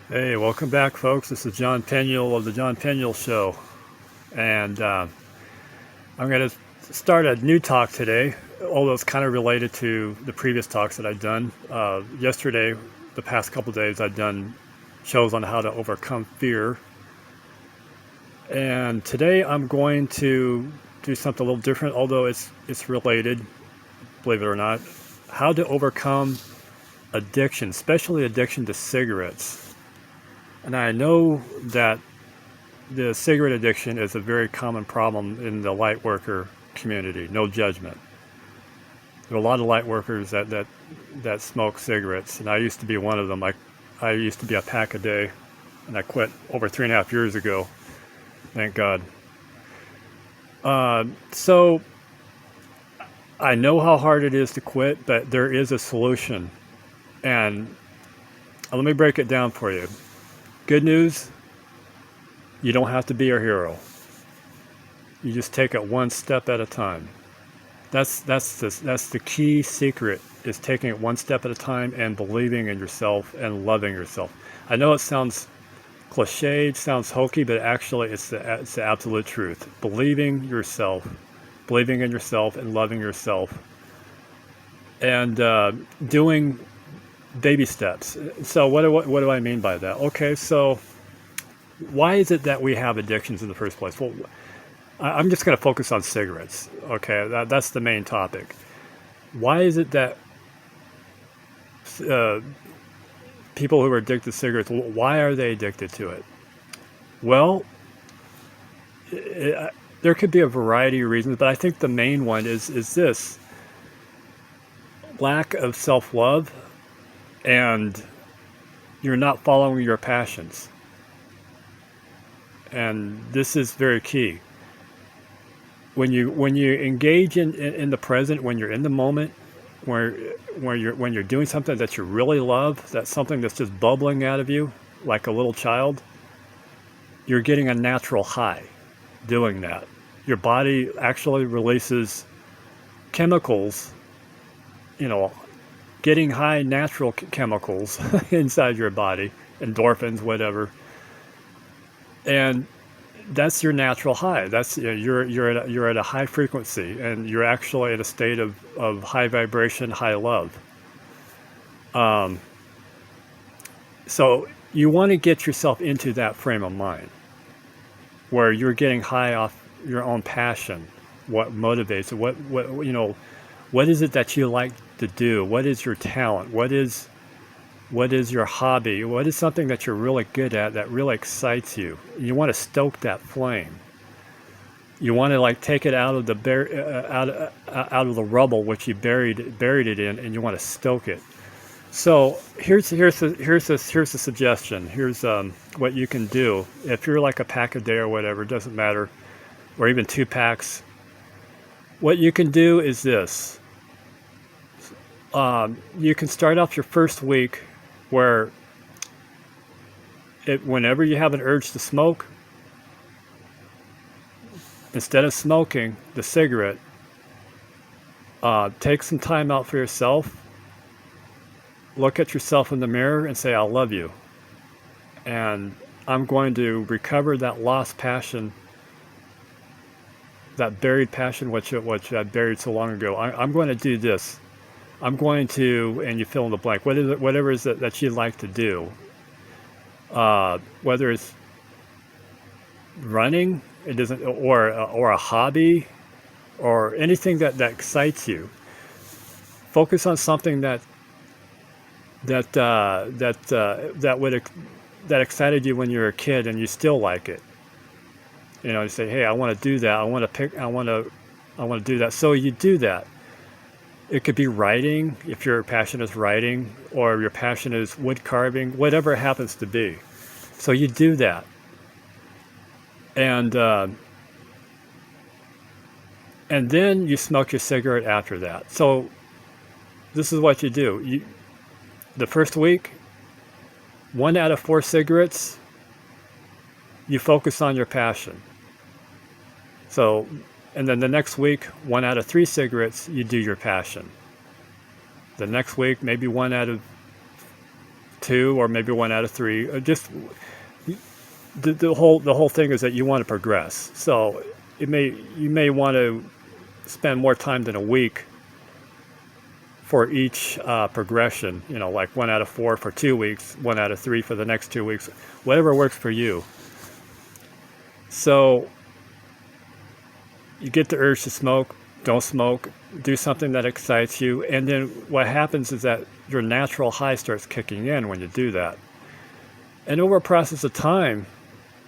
Hey, welcome back, folks. This is John Peniel of the John Peniel Show, and I'm going to start a new talk today, although it's kind of related to the previous talks that I've done. Yesterday, the past couple of days, I've done shows on how to overcome fear, and today I'm going to do something a little different, although it's related, believe it or not. How to overcome addiction, especially addiction to cigarettes. And I know that the cigarette addiction is a very common problem in the light worker community. No judgment. There are a lot of light workers that smoke cigarettes, and I used to be one of them. I used to be a pack a day, and I quit over 3.5 years ago. Thank God. So I know how hard it is to quit, but there is a solution. And let me break it down for you. Good news, you don't have to be a hero. You just take it one step at a time. That's the key secret, is taking it one step at a time and believing in yourself and loving yourself. I know it sounds cliched, sounds hokey, but actually it's the absolute truth. Believing in yourself and loving yourself, and doing baby steps. So what do I mean by that? Okay, so why is it that we have addictions in the first place? Well, I'm just going to focus on cigarettes. Okay, that's the main topic. Why is it that uh, people who are addicted to cigarettes, why are they addicted to it? Well, there could be a variety of reasons, but I think the main one is this: lack of self-love, and you're not following your passions. And this is very key. When you engage in the present, when you're in the moment, when you're doing something that you really love, that's something that's just bubbling out of you like a little child, you're getting a natural high doing that. Your body actually releases chemicals, you know, getting high natural chemicals inside your body, endorphins, whatever, and that's your natural high. That's, you're at a high frequency, and you're actually at a state of high vibration, high love. So you want to get yourself into that frame of mind where you're getting high off your own passion, what motivates it, what is it that you like to do? What is your talent? What is your hobby? What is something that you're really good at that really excites you? You want to stoke that flame. You want to like take it out of the out of the rubble which you buried it in, and you want to stoke it. So here's the suggestion. Here's what you can do if you're like a pack a day or whatever. It doesn't matter, or even 2 packs. What you can do is this. You can start off your first week where whenever you have an urge to smoke, instead of smoking the cigarette, take some time out for yourself. Look at yourself in the mirror and say, I love you. And I'm going to recover that lost passion, that buried passion, which I buried so long ago. I'm going to do this. I'm going to, and you fill in the blank, whatever it is that you like to do. Whether it's running, it doesn't, or a hobby, or anything that excites you. Focus on something that excited you when you were a kid, and you still like it. You say, hey, I want to do that. I want to do that. So you do that. It could be writing, if your passion is writing, or your passion is wood carving, whatever it happens to be. So you do that. And then you smoke your cigarette after that. So this is what you do. The first week, 1 out of 4 cigarettes, you focus on your passion. So, and then the next week, 1 out of 3 cigarettes, you do your passion. The next week, maybe 1 out of 2 or maybe 1 out of 3. Just the whole thing is that you want to progress. So you may want to spend more time than a week for each progression. Like 1 out of 4 for 2 weeks, 1 out of 3 for the next 2 weeks, whatever works for you. So you get the urge to smoke, don't smoke, do something that excites you, and then what happens is that your natural high starts kicking in when you do that. And over a process of time,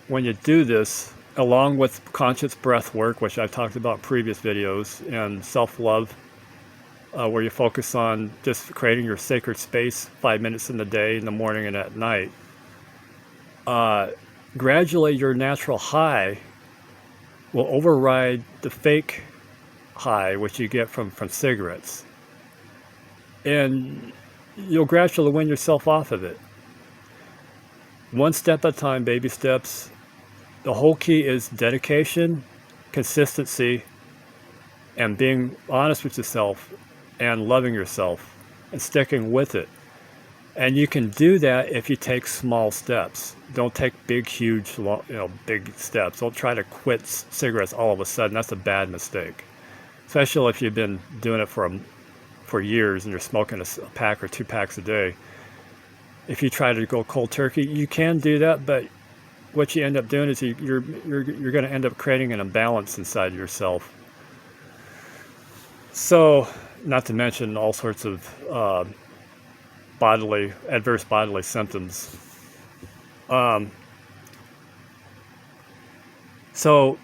when you do this, along with conscious breath work, which I've talked about in previous videos, and self-love, where you focus on just creating your sacred space 5 minutes in the day, in the morning and at night, gradually your natural high will override the fake high which you get from cigarettes, and you'll gradually win yourself off of it. One step at a time, baby steps. The whole key is dedication, consistency, and being honest with yourself and loving yourself and sticking with it. And you can do that if you take small steps. Don't take big, huge, big steps. Don't try to quit cigarettes all of a sudden. That's a bad mistake, especially if you've been doing it for years and you're smoking a pack or 2 packs a day. If you try to go cold turkey, you can do that, but what you end up doing is you're going to end up creating an imbalance inside yourself. So, not to mention all sorts of adverse bodily symptoms. So,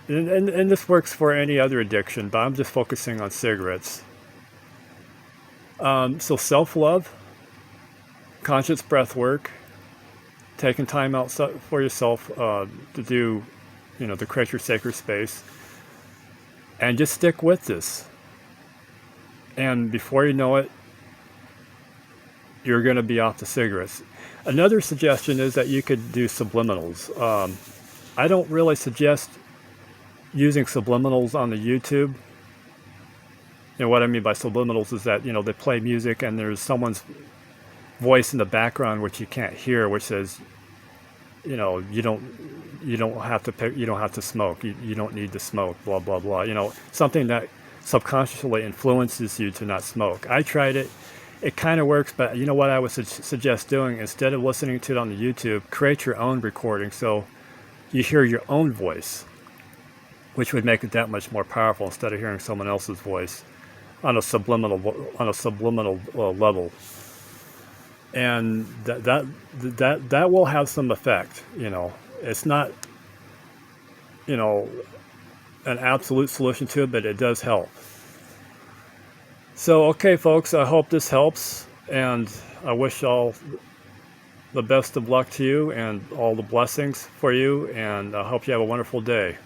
and this works for any other addiction, but I'm just focusing on cigarettes. So self-love, conscious breath work, taking time out for yourself to do, to create your sacred space, and just stick with this. And before you know it, you're going to be off the cigarettes. Another suggestion is that you could do subliminals. I don't really suggest using subliminals on the YouTube. What I mean by subliminals is that, they play music and there's someone's voice in the background which you can't hear, which says, you don't have to smoke. You don't need to smoke, blah, blah, blah. Something that subconsciously influences you to not smoke. I tried it. It kind of works, but you know what I would suggest doing? Instead of listening to it on the YouTube, create your own recording so you hear your own voice, which would make it that much more powerful instead of hearing someone else's voice on a subliminal level. And that will have some effect. It's not an absolute solution to it, but it does help. So okay, folks, I hope this helps, and I wish all the best of luck to you and all the blessings for you, and I hope you have a wonderful day.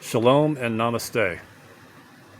Shalom and namaste.